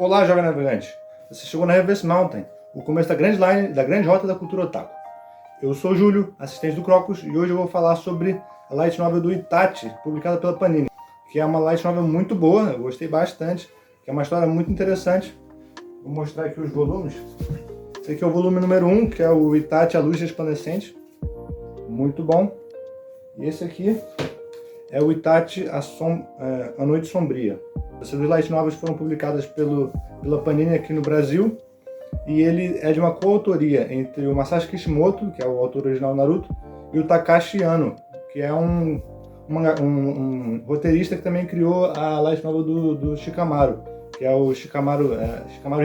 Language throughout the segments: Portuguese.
Olá, jovem navegante! Você chegou na Reverse Mountain, o começo da grande rota da cultura otaku. Eu sou o Júlio, assistente do Crocus, e hoje eu vou falar sobre a light novel do Itachi, publicada pela Panini, que é uma light novel muito boa, eu gostei bastante, que é uma história muito interessante. Vou mostrar aqui os volumes. Esse aqui é o volume número 1, que é o Itachi, a Luz Resplandecente, muito bom. E esse aqui é o Itachi, a Noite Sombria. Essas duas light novels foram publicadas pela Panini aqui no Brasil, e ele é de uma coautoria entre o Masashi Kishimoto, que é o autor original do Naruto, e o Takashi Ano, que é um roteirista que também criou a light novel do Shikamaru, que é o Shikamaru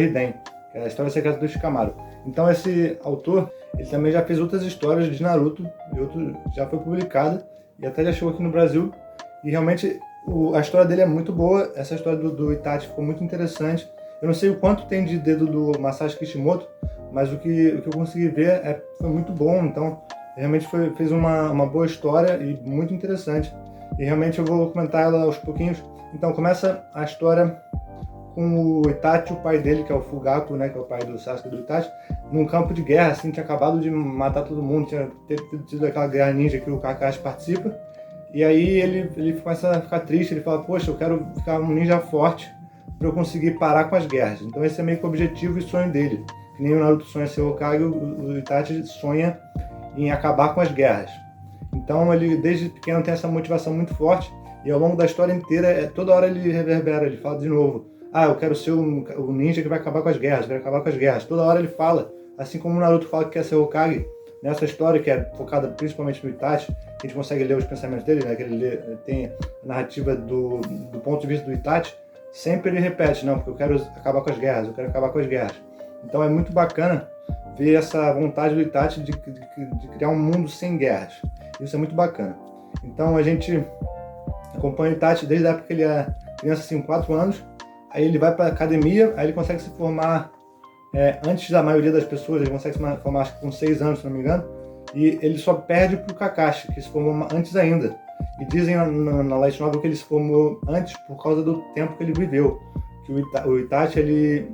Hiden, que é a história secreta do Shikamaru. Então esse autor, ele também já fez outras histórias de Naruto, já foi publicada, e até já chegou aqui no Brasil, e realmente a história dele é muito boa. Essa história do Itachi ficou muito interessante. Eu não sei o quanto tem de dedo do Masashi Kishimoto, mas o que eu consegui ver foi muito bom. Então, realmente fez uma boa história e muito interessante. E realmente eu vou comentar ela aos pouquinhos. Então, começa a história com o Itachi, o pai dele, que é o Fugaku, né, que é o pai do Sasuke e do Itachi, num campo de guerra, assim, tinha acabado de matar todo mundo, tinha tido aquela guerra ninja que o Kakashi participa. E aí ele começa a ficar triste, ele fala, poxa, eu quero ficar um ninja forte para eu conseguir parar com as guerras. Então esse é meio que o objetivo e sonho dele. Que nem o Naruto sonha ser Hokage, o Itachi sonha em acabar com as guerras. Então ele desde pequeno tem essa motivação muito forte, e ao longo da história inteira, toda hora ele reverbera, ele fala de novo, eu quero ser o ninja que vai acabar com as guerras, eu quero acabar com as guerras. Toda hora ele fala, assim como o Naruto fala que quer ser Hokage. Nessa história, que é focada principalmente no Itachi, a gente consegue ler os pensamentos dele, né? Que ele tem a narrativa do ponto de vista do Itachi, sempre ele repete, não, porque eu quero acabar com as guerras, eu quero acabar com as guerras. Então é muito bacana ver essa vontade do Itachi de criar um mundo sem guerras. Isso é muito bacana. Então a gente acompanha o Itachi desde a época que ele é criança, assim, 4 anos, aí ele vai para a academia, aí ele consegue se formar antes da maioria das pessoas. Ele consegue se formar, acho que com 6 anos, se não me engano, e ele só perde pro Kakashi, que se formou antes ainda. E dizem na light novel que ele se formou antes por causa do tempo que ele viveu, que o Itachi ele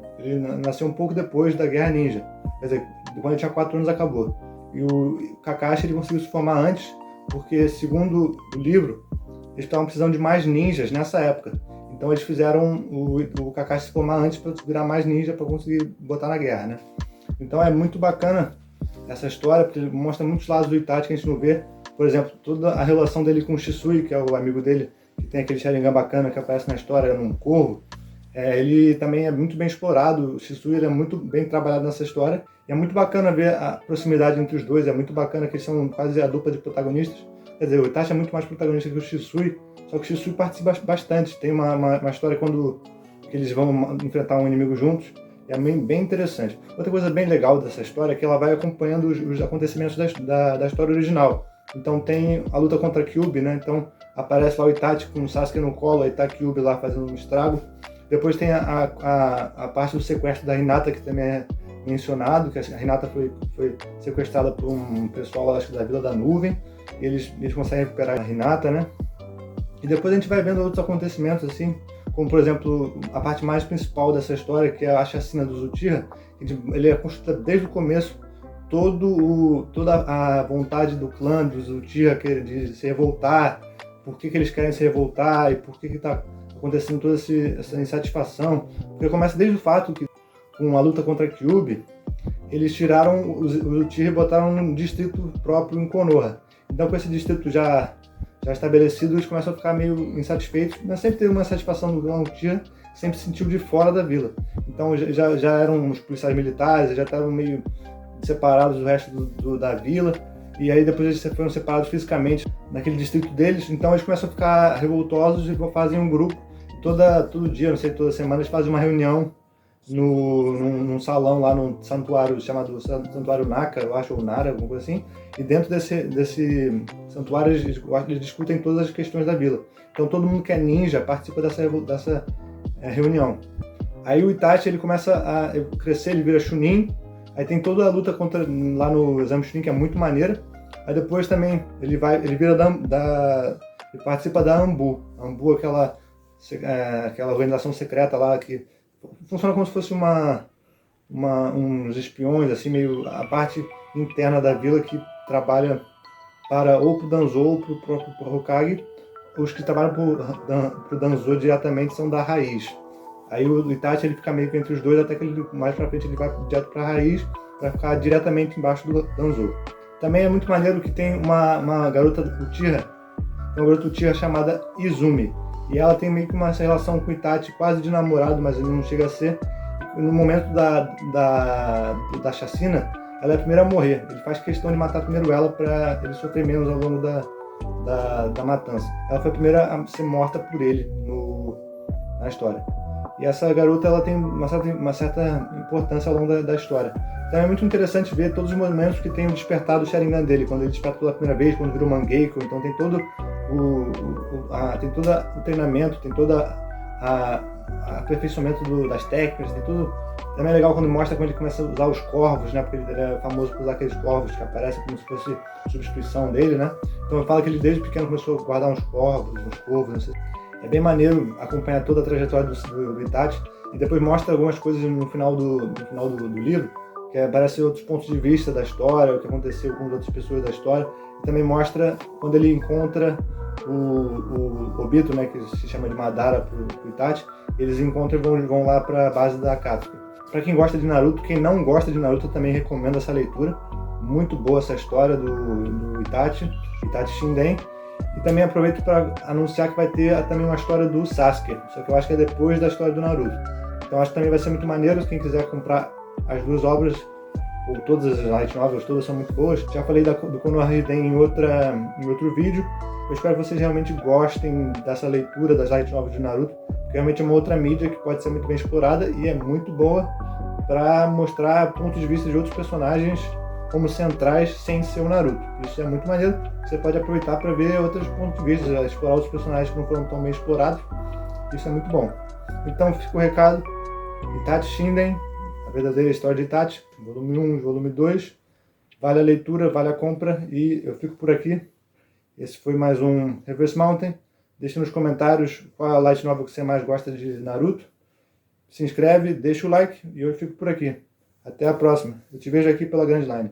nasceu um pouco depois da Guerra Ninja, quer dizer, quando ele tinha 4 anos acabou. E o Kakashi ele conseguiu se formar antes, porque segundo o livro, eles estavam precisando de mais ninjas nessa época. Então eles fizeram o Kakashi se formar antes para virar mais ninja, para conseguir botar na guerra, né? Então é muito bacana essa história, porque mostra muitos lados do Itachi que a gente não vê. Por exemplo, toda a relação dele com o Shisui, que é o amigo dele, que tem aquele Sharingan bacana que aparece na história, num corvo. Ele também é muito bem explorado. O Shisui ele é muito bem trabalhado nessa história. E é muito bacana ver a proximidade entre os dois. É muito bacana que eles são quase a dupla de protagonistas. Quer dizer, o Itachi é muito mais protagonista que o Shisui, só que o Shisui participa bastante. Tem uma história que eles vão enfrentar um inimigo juntos. É bem interessante. Outra coisa bem legal dessa história é que ela vai acompanhando os acontecimentos da história original. Então tem a luta contra a Kyuubi, né? Então aparece lá o Itachi com o Sasuke no colo, aí tá a Kyuubi lá fazendo um estrago. Depois tem a parte do sequestro da Hinata, que também é mencionado, que a Hinata foi sequestrada por um pessoal, acho que da Vila da Nuvem. E eles conseguem recuperar a Hinata, né? E depois a gente vai vendo outros acontecimentos, assim, como, por exemplo, a parte mais principal dessa história, que é a chacina do Uchiha. Ele é construído desde o começo, toda a vontade do clã dos Uchiha de se revoltar, por que eles querem se revoltar e por que está acontecendo toda essa insatisfação. Porque começa desde o fato que, com a luta contra a Kyuubi, eles tiraram os Uchiha e botaram um distrito próprio em Konoha. Então, com esse distrito já estabelecido, eles começam a ficar meio insatisfeitos, mas sempre teve uma satisfação do clã Uchiha, sempre se sentiu de fora da vila. Então já eram os policiais militares, já estavam meio separados do resto da vila, e aí depois eles foram separados fisicamente naquele distrito deles. Então eles começam a ficar revoltosos e fazem um grupo, todo dia, não sei, toda semana, eles fazem uma reunião num salão lá num santuário chamado Santuário Naka, eu acho, ou Nara, alguma coisa assim. E dentro desse santuário eles discutem todas as questões da vila. Então todo mundo que é ninja participa dessa reunião. Aí o Itachi ele começa a crescer, ele vira Chunin. Aí tem toda a luta lá no Exame Chunin, que é muito maneira. Aí depois também ele vira ele participa da Anbu. A Anbu é aquela organização secreta lá que funciona como se fosse uns espiões, assim, meio a parte interna da vila que trabalha para ou para o Danzou ou para o próprio Hokage. Os que trabalham para o Danzou diretamente são da Raiz. Aí o Itachi ele fica meio que entre os dois, até que ele, mais pra frente ele vai direto para a Raiz, para ficar diretamente embaixo do Danzou. Também é muito maneiro que tem uma garota Uchiha, uma garota Uchiha chamada Izumi. E ela tem meio que uma relação com o Itachi, quase de namorado, mas ele não chega a ser. No momento da chacina, ela é a primeira a morrer. Ele faz questão de matar primeiro ela para ele sofrer menos ao longo da matança. Ela foi a primeira a ser morta por ele na história. E essa garota ela tem uma certa importância ao longo da história. Então é muito interessante ver todos os momentos que tem despertado o Sharingan dele, quando ele desperta pela primeira vez, quando virou Mangekyo. Então tem todo o treinamento, tem todo o aperfeiçoamento das técnicas, tem tudo. Também é legal quando mostra como ele começa a usar os corvos, né? Porque ele é famoso por usar aqueles corvos que aparecem como se fosse substituição dele, né? Então ele fala que ele desde pequeno começou a guardar uns corvos, não sei. É bem maneiro acompanhar toda a trajetória do Itachi. E depois mostra algumas coisas no final do livro, que aparecem outros pontos de vista da história, o que aconteceu com outras pessoas da história. E também mostra quando ele encontra o Obito, né, que se chama de Madara pro Itachi. Eles encontram e vão lá para a base da Akatsuki. Para quem gosta de Naruto, quem não gosta de Naruto, eu também recomendo essa leitura. Muito boa essa história do Itachi Shinden. E também aproveito para anunciar que vai ter também uma história do Sasuke, só que eu acho que é depois da história do Naruto. Então acho que também vai ser muito maneiro, quem quiser comprar as duas obras, ou todas as light novels, todas são muito boas. Já falei do Konoha Hiden em outro vídeo. Eu espero que vocês realmente gostem dessa leitura das light novels de Naruto, porque realmente é uma outra mídia que pode ser muito bem explorada e é muito boa para mostrar pontos de vista de outros personagens como centrais sem ser o Naruto. Isso é muito maneiro, você pode aproveitar para ver outros pontos de vista, explorar outros personagens que não foram tão bem explorados. Isso é muito bom. Então fica o recado: Itachi Shinden, a verdadeira história de Itachi, volume 1 e volume 2. Vale a leitura, vale a compra, e eu fico por aqui. Esse foi mais um Reverse Mountain. Deixe nos comentários qual é a light novel que você mais gosta de Naruto. Se inscreve, deixa o like e eu fico por aqui. Até a próxima. Eu te vejo aqui pela Grand Line.